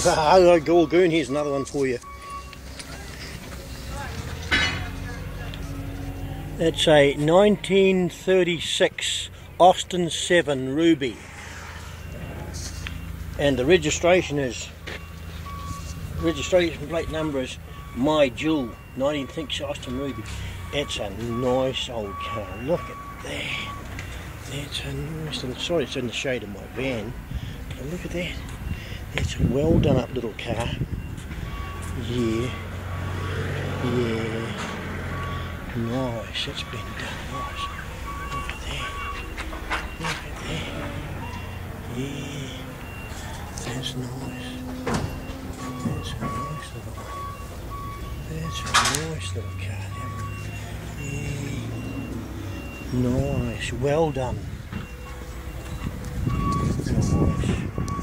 GOREGOON, here's another one for you. It's a 1936 Austin 7 Ruby, and the registration plate number is my JEWL 1936 Austin Ruby. It's a nice old car. Look at that. That's a nice little. Sorry, it's in the shade of my van, but look at that. That's a well done up little car. Yeah. Nice, it's been done nice. Look at that. Look at that. Yeah. That's nice. That's a nice little one. That's a nice little car. Yeah. Nice. Well done.